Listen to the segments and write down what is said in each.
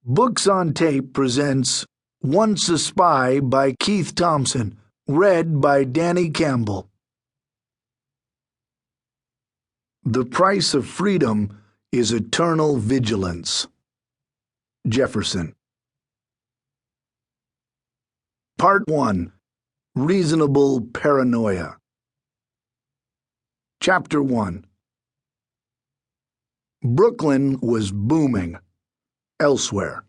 Books on Tape presents Once a Spy by Keith Thomson, read by Danny Campbell. The price of freedom is eternal vigilance. Jefferson. Part 1. Reasonable Paranoia. Chapter 1. Brooklyn was booming. Elsewhere.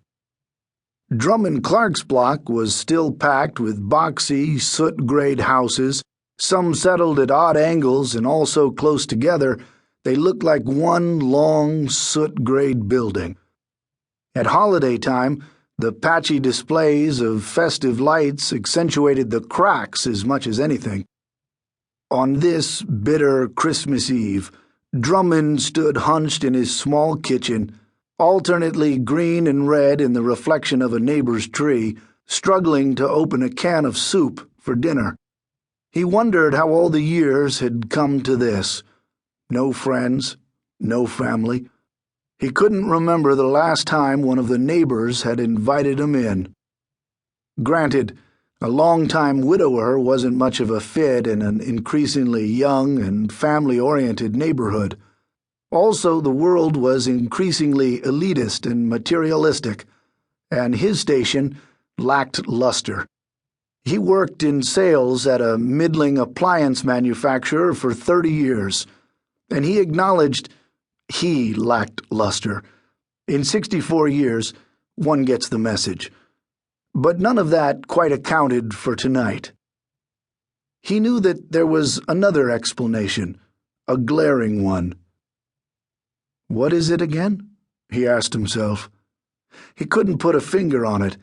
Drummond Clark's block was still packed with boxy, soot-grayed houses, some settled at odd angles and all so close together they looked like one long, soot-grayed building. At holiday time, the patchy displays of festive lights accentuated the cracks as much as anything. On this bitter Christmas Eve, Drummond stood hunched in his small kitchen, alternately green and red in the reflection of a neighbor's tree, struggling to open a can of soup for dinner. He wondered how all the years had come to this. No friends, no family. He couldn't remember the last time one of the neighbors had invited him in. Granted, a long-time widower wasn't much of a fit in an increasingly young and family-oriented neighborhood. Also, the world was increasingly elitist and materialistic, and his station lacked luster. He worked in sales at a middling appliance manufacturer for 30 years, and he acknowledged he lacked luster. In 64 years, one gets the message. But none of that quite accounted for tonight. He knew that there was another explanation, a glaring one. What is it again? He asked himself. He couldn't put a finger on it.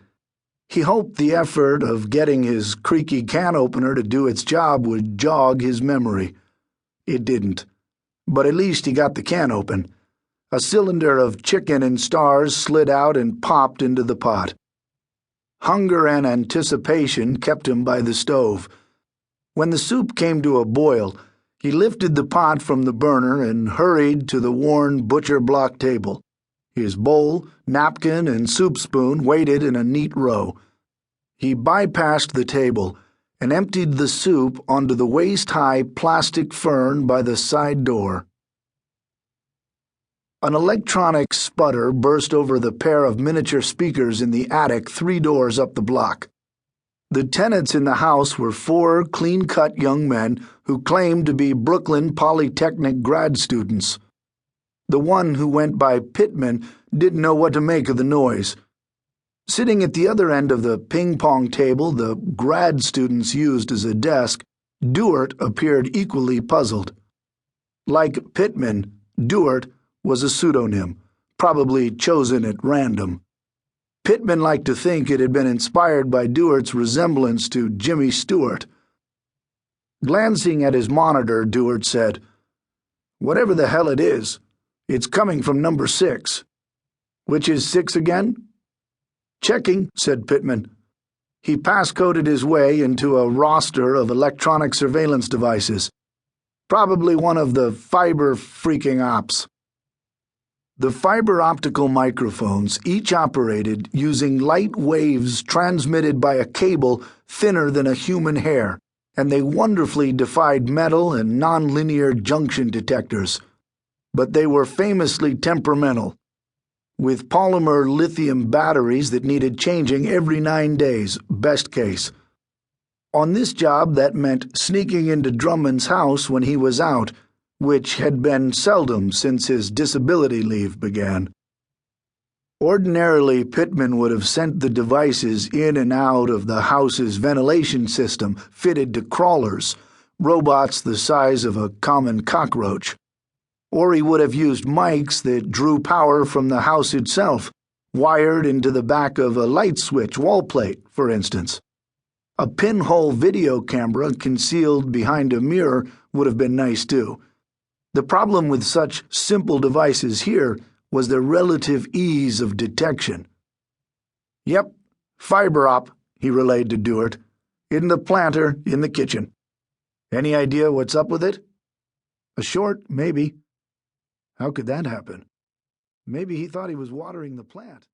He hoped the effort of getting his creaky can opener to do its job would jog his memory. It didn't. But at least he got the can open. A cylinder of chicken and stars slid out and popped into the pot. Hunger and anticipation kept him by the stove. When the soup came to a boil, he lifted the pot from the burner and hurried to the worn butcher block table. His bowl, napkin, and soup spoon waited in a neat row. He bypassed the table and emptied the soup onto the waist-high plastic fern by the side door. An electronic sputter burst over the pair of miniature speakers in the attic 3 doors up the block. The tenants in the house were 4 clean-cut young men who claimed to be Brooklyn Polytechnic grad students. The one who went by Pittman didn't know what to make of the noise. Sitting at the other end of the ping-pong table the grad students used as a desk, Duart appeared equally puzzled. Like Pittman, Duart was a pseudonym, probably chosen at random. Pittman liked to think it had been inspired by Duart's resemblance to Jimmy Stewart. Glancing at his monitor, Duart said, "Whatever the hell it is, it's coming from number 6. Which is 6 again?" "Checking," said Pittman. He passcoded his way into a roster of electronic surveillance devices. Probably one of the fiber-freaking ops. The fiber-optical microphones each operated using light waves transmitted by a cable thinner than a human hair, and they wonderfully defied metal and nonlinear junction detectors. But they were famously temperamental, with polymer lithium batteries that needed changing every 9 days, best case. On this job, that meant sneaking into Drummond's house when he was out, which had been seldom since his disability leave began. Ordinarily, Pittman would have sent the devices in and out of the house's ventilation system fitted to crawlers, robots the size of a common cockroach. Or he would have used mics that drew power from the house itself, wired into the back of a light switch wall plate, for instance. A pinhole video camera concealed behind a mirror would have been nice too. The problem with such simple devices here was their relative ease of detection. "Yep, fiber op," he relayed to Duart. "In the planter, in the kitchen. Any idea what's up with it?" "A short, maybe." How could that happen? Maybe he thought he was watering the plant.